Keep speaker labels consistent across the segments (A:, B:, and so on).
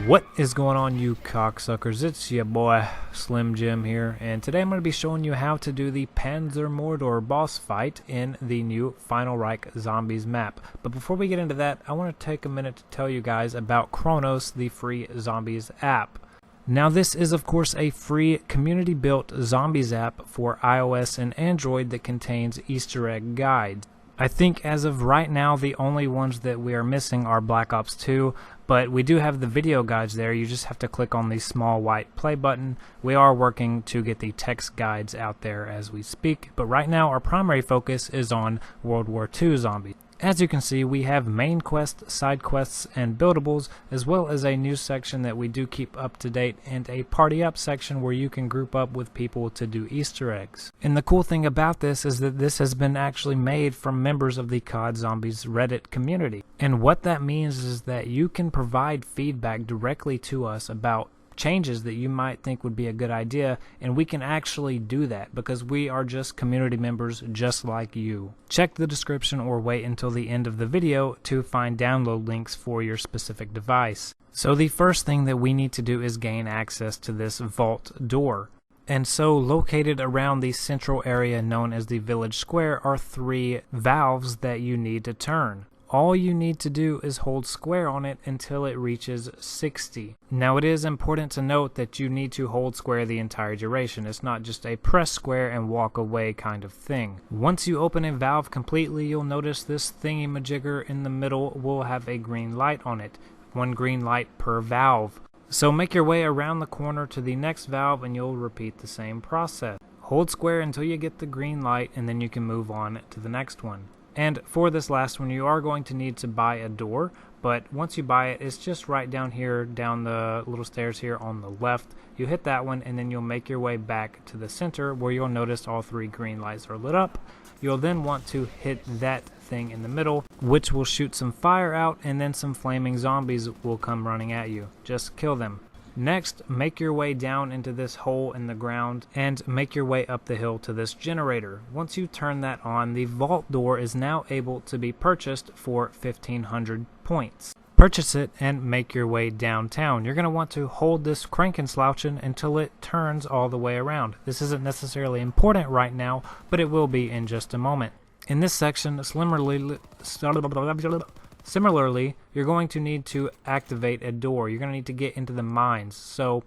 A: What is going on, you cocksuckers? It's your boy Slim Jim here, and today I'm going to be showing you how to do the PANZERMORDER boss fight in the new Final Reich Zombies map. But before we get into that, I want to take a minute to tell you guys about Kronos, the free Zombies app. Now this is of course a free community-built Zombies app for iOS and Android that contains Easter egg guides. I think as of right now the only ones that we are missing are Black Ops 2, but we do have the video guides there. You just have to click on the small white play button. We are working to get the text guides out there as we speak, but right now our primary focus is on World War II zombies. As you can see, we have main quests, side quests, and buildables, as well as a news section that we do keep up to date, and a party up section where you can group up with people to do Easter eggs. And the cool thing about this is that this has been actually made from members of the COD Zombies Reddit community. And what that means is that you can provide feedback directly to us about changes that you might think would be a good idea, and we can actually do that because we are just community members just like you. Check the description or wait until the end of the video to find download links for your specific device. So the first thing that we need to do is gain access to this vault door. And so located around the central area known as the village square are 3 valves that you need to turn. All you need to do is hold square on it until it reaches 60. Now it is important to note that you need to hold square the entire duration. It's not just a press square and walk away kind of thing. Once you open a valve completely, you'll notice this thingy-majigger in the middle will have a green light on it. 1 green light per valve. So make your way around the corner to the next valve and you'll repeat the same process. Hold square until you get the green light and then you can move on to the next one. And for this last one, you are going to need to buy a door, but once you buy it, it's just right down here, down the little stairs here on the left. You hit that one, and then you'll make your way back to the center, where you'll notice all 3 green lights are lit up. You'll then want to hit that thing in the middle, which will shoot some fire out, and then some flaming zombies will come running at you. Just kill them. Next, make your way down into this hole in the ground and make your way up the hill to this generator. Once you turn that on, the vault door is now able to be purchased for 1500 points. Purchase it and make your way downtown. You're going to want to hold this crank and slouching until it turns all the way around. This isn't necessarily important right now, but it will be in just a moment. In this section, Similarly, you're going to need to activate a door. You're going to need to get into the mines. So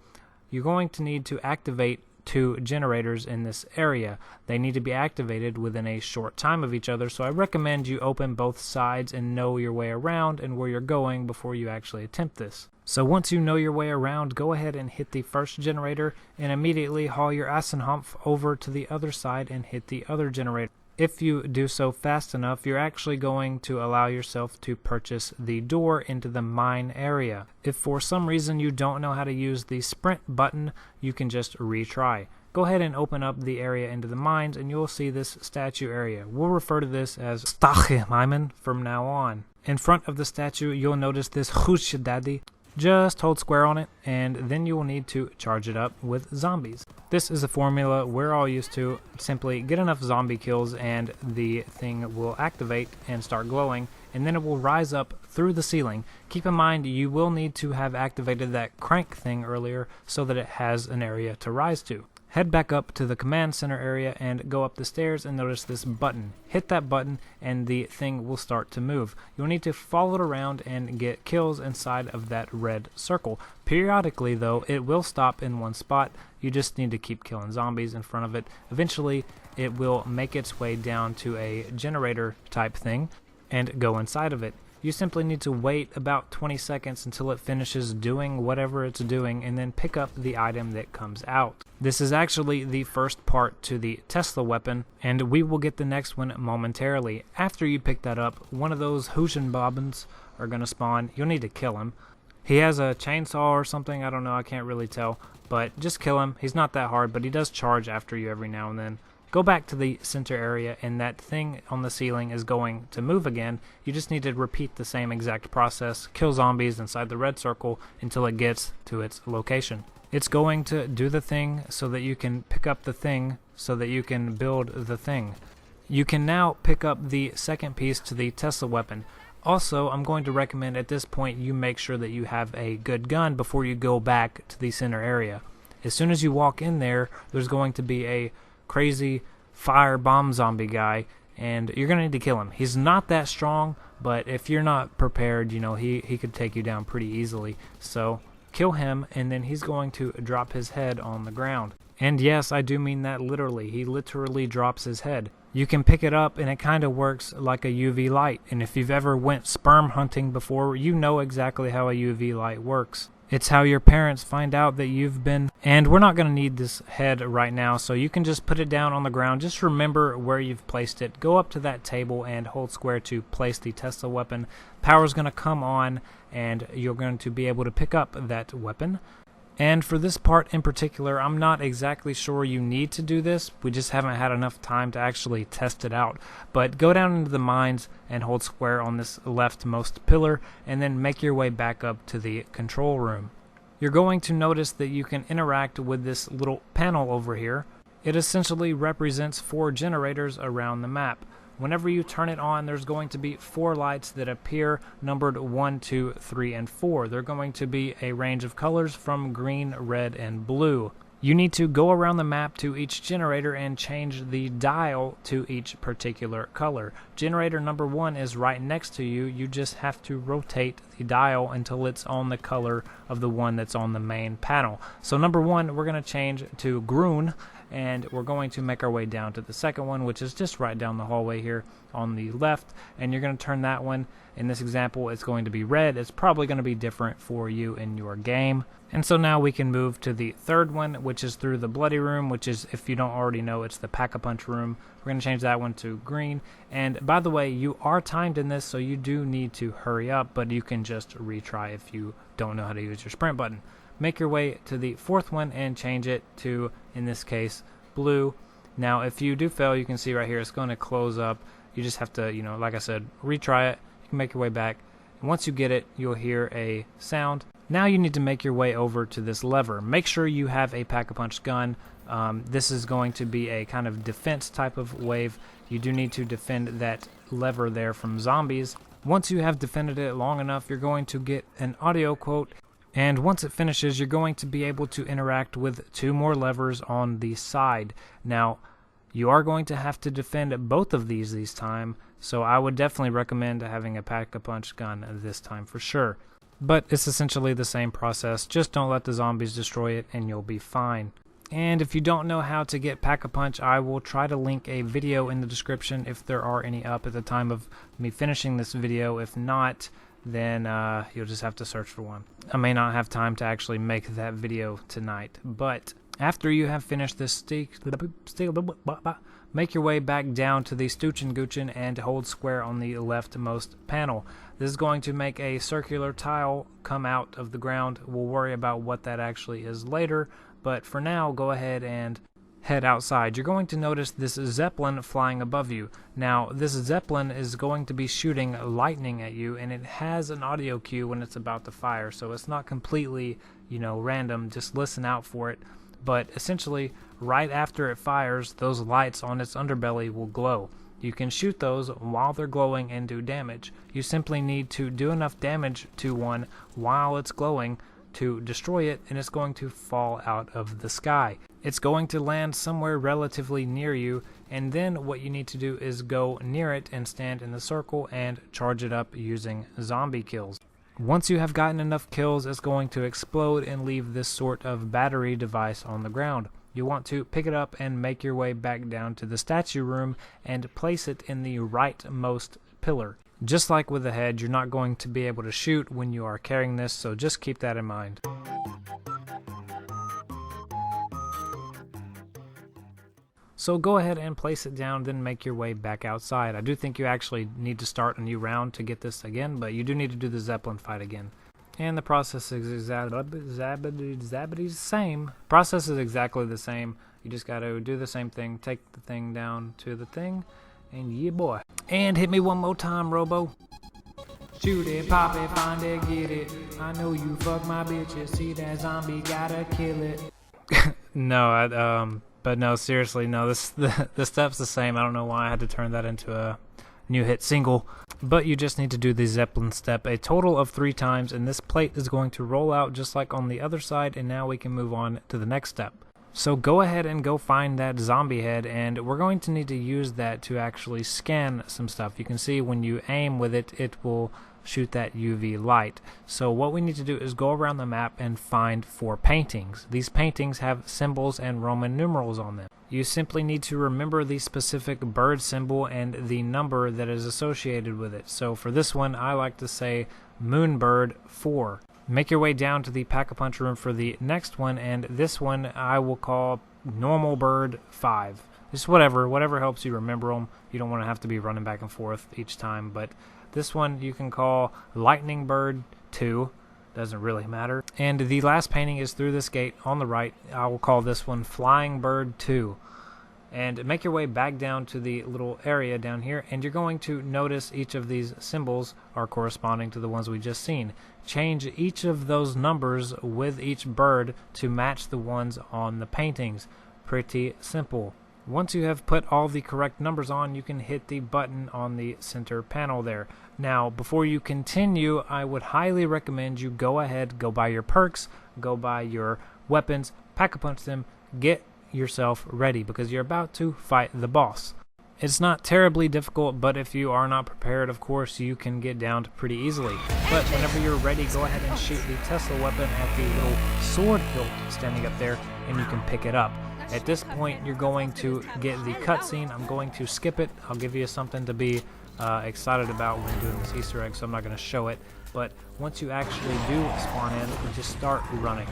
A: you're going to need to activate 2 generators in this area. They need to be activated within a short time of each other, so I recommend you open both sides and know your way around and where you're going before you actually attempt this. So once you know your way around, go ahead and hit the first generator and immediately haul your Assenhumpf over to the other side and hit the other generator. If you do so fast enough, you're actually going to allow yourself to purchase the door into the mine area. If for some reason you don't know how to use the sprint button, you can just retry. Go ahead and open up the area into the mines and you'll see this statue area. We'll refer to this as Stachemaimen from now on. In front of the statue, you'll notice this Daddy. Just hold square on it, and then you will need to charge it up with zombies. This is a formula we're all used to. Simply get enough zombie kills and the thing will activate and start glowing, and then it will rise up through the ceiling. Keep in mind you will need to have activated that crank thing earlier so that it has an area to rise to. Head back up to the command center area and go up the stairs and notice this button. Hit that button and the thing will start to move. You'll need to follow it around and get kills inside of that red circle. Periodically though, it will stop in one spot. You just need to keep killing zombies in front of it. Eventually, it will make its way down to a generator type thing and go inside of it. You simply need to wait about 20 seconds until it finishes doing whatever it's doing and then pick up the item that comes out. This is actually the first part to the Tesla weapon, and we will get the next one momentarily. After you pick that up, one of those Huschenbobbens are going to spawn. You'll need to kill him. He has a chainsaw or something, I don't know, I can't really tell, but just kill him. He's not that hard, but he does charge after you every now and then. Go back to the center area and that thing on the ceiling is going to move again. You just need to repeat the same exact process. Kill zombies inside the red circle until it gets to its location. It's going to do the thing so that you can pick up the thing so that you can build the thing. You can now pick up the second piece to the Tesla weapon. Also, I'm going to recommend at this point you make sure that you have a good gun before you go back to the center area. As soon as you walk in there, there's going to be a crazy fire bomb zombie guy, and you're going to need to kill him. He's not that strong, but if you're not prepared, you know, he could take you down pretty easily. So kill him, and then he's going to drop his head on the ground. And yes, I do mean that literally. He literally drops his head. You can pick it up, and it kind of works like a UV light. And if you've ever went sperm hunting before, you know exactly how a UV light works. It's how your parents find out that you've been... And we're not going to need this head right now, so you can just put it down on the ground. Just remember where you've placed it. Go up to that table and hold square to place the Tesla weapon. Power's going to come on, and you're going to be able to pick up that weapon. And for this part in particular, I'm not exactly sure you need to do this. We just haven't had enough time to actually test it out. But go down into the mines and hold square on this leftmost pillar, and then make your way back up to the control room. You're going to notice that you can interact with this little panel over here. It essentially represents 4 generators around the map. Whenever you turn it on, there's going to be 4 lights that appear, numbered 1, 2, 3, and 4. They're going to be a range of colors from green, red, and blue. You need to go around the map to each generator and change the dial to each particular color. Generator number 1 is right next to you. You just have to rotate the dial until it's on the color of the one that's on the main panel. So number 1, we're going to change to groen, and we're going to make our way down to the second one, which is just right down the hallway here on the left, and you're going to turn that one. In this example, it's going to be red. It's probably going to be different for you in your game. And so now we can move to the third one, which is through the bloody room, which is, if you don't already know, it's the pack-a-punch room. We're going to change that one to green. And by the way, you are timed in this, so you do need to hurry up, but you can just retry if you don't know how to use your sprint button. Make your way to the fourth one and change it to, in this case, blue. Now, if you do fail, you can see right here, it's going to close up. You just have to, you know, like I said, retry it. You can make your way back. And once you get it, you'll hear a sound. Now you need to make your way over to this lever. Make sure you have a pack-a-punch gun. This is going to be a kind of defense type of wave. You do need to defend that lever there from zombies. Once you have defended it long enough, you're going to get an audio quote. And once it finishes, you're going to be able to interact with 2 more levers on the side. Now, you are going to have to defend both of these this time, so I would definitely recommend having a pack-a-punch gun this time for sure. But it's essentially the same process. Just don't let the zombies destroy it and you'll be fine. And if you don't know how to get Pack-a-Punch, I will try to link a video in the description if there are any up at the time of me finishing this video. If not, then you'll just have to search for one. I may not have time to actually make that video tonight, but after you have finished this make your way back down to the Stoochen Goochen and hold square on the leftmost panel. This is going to make a circular tile come out of the ground. We'll worry about what that actually is later, but for now, go ahead and head outside. You're going to notice this Zeppelin flying above you. Now, this Zeppelin is going to be shooting lightning at you, and it has an audio cue when it's about to fire, so it's not completely, you know, random. Just listen out for it. But essentially, right after it fires, those lights on its underbelly will glow. You can shoot those while they're glowing and do damage. You simply need to do enough damage to one while it's glowing to destroy it, and it's going to fall out of the sky. It's going to land somewhere relatively near you, and then what you need to do is go near it and stand in the circle and charge it up using zombie kills. Once you have gotten enough kills, it's going to explode and leave this sort of battery device on the ground. You want to pick it up and make your way back down to the statue room and place it in the rightmost pillar. Just like with the head, you're not going to be able to shoot when you are carrying this, so just keep that in mind. So go ahead and place it down, then make your way back outside. I do think you actually need to start a new round to get this again, but you do need to do the Zeppelin fight again. And the process is exactly the same. Process is exactly the same. You just got to do the same thing. Take the thing down to the thing, and yeah, boy. And hit me one more time, Robo. Shoot it, pop it, find it, get it. I know you fuck my bitches. See that zombie, gotta kill it. No, but no, seriously, no. The step's the same. I don't know why I had to turn that into a and you hit single. But you just need to do the Zeppelin step a total of 3 times, and this plate is going to roll out just like on the other side, and now we can move on to the next step. So go ahead and go find that zombie head, and we're going to need to use that to actually scan some stuff. You can see when you aim with it, it will shoot that UV light. So what we need to do is go around the map and find 4 paintings. These paintings have symbols and Roman numerals on them. You simply need to remember the specific bird symbol and the number that is associated with it. So for this one, I like to say Moonbird 4. Make your way down to the Pack-a-Punch room for the next one, and this one I will call Normal Bird 5. Just whatever helps you remember them. You don't want to have to be running back and forth each time, but this one you can call Lightning Bird 2. Doesn't really matter. And the last painting is through this gate on the right. I will call this one Flying Bird 2. And make your way back down to the little area down here, and you're going to notice each of these symbols are corresponding to the ones we just seen. Change each of those numbers with each bird to match the ones on the paintings. Pretty simple. Once you have put all the correct numbers on, you can hit the button on the center panel there. Now, before you continue, I would highly recommend you go ahead, go buy your perks, go buy your weapons, Pack-a-Punch them, get yourself ready, because you're about to fight the boss. It's not terribly difficult, but if you are not prepared, of course, you can get down to pretty easily. But whenever you're ready, go ahead and shoot the Tesla weapon at the little sword hilt standing up there, and you can pick it up. At this point, you're going to get the cutscene. I'm going to skip it. I'll give you something to be excited about when doing this Easter egg, so I'm not going to show it. But once you actually do spawn in, you just start running.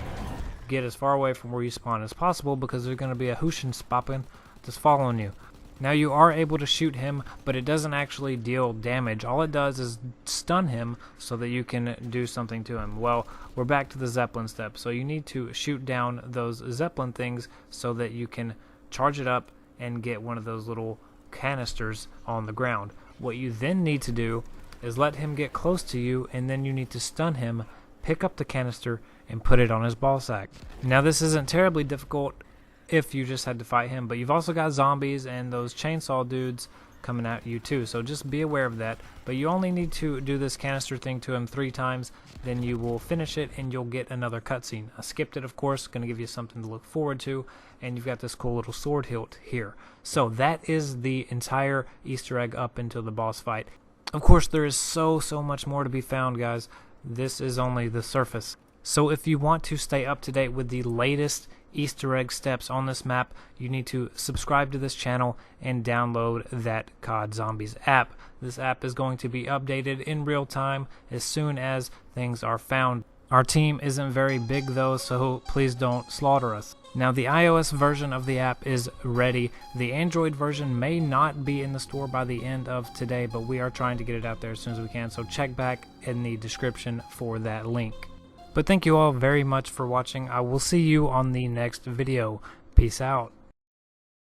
A: Get as far away from where you spawn as possible, because there's going to be a Huschenspappen just following you. Now you are able to shoot him, but it doesn't actually deal damage. All it does is stun him so that you can do something to him. Well, we're back to the Zeppelin step. So you need to shoot down those Zeppelin things so that you can charge it up and get one of those little canisters on the ground. What you then need to do is let him get close to you, and then you need to stun him, pick up the canister, and put it on his ball sack. Now this isn't terribly difficult if you just had to fight him, but you've also got zombies and those chainsaw dudes coming at you too, so just be aware of that. But you only need to do this canister thing to him 3 times, then you will finish it and you'll get another cutscene. I skipped it, of course, going to give you something to look forward to, and you've got this cool little sword hilt here. So that is the entire Easter egg up until the boss fight. Of course, there is so much more to be found, guys. This is only the surface. So if you want to stay up to date with the latest Easter egg steps on this map, you need to subscribe to this channel and download that COD Zombies app. This app is going to be updated in real time as soon as things are found. Our team isn't very big though, so please don't slaughter us. Now the iOS version of the app is ready. The Android version may not be in the store by the end of today, but we are trying to get it out there as soon as we can, so check back in the description for that link. But thank you all very much for watching. I will see you on the next video. Peace out.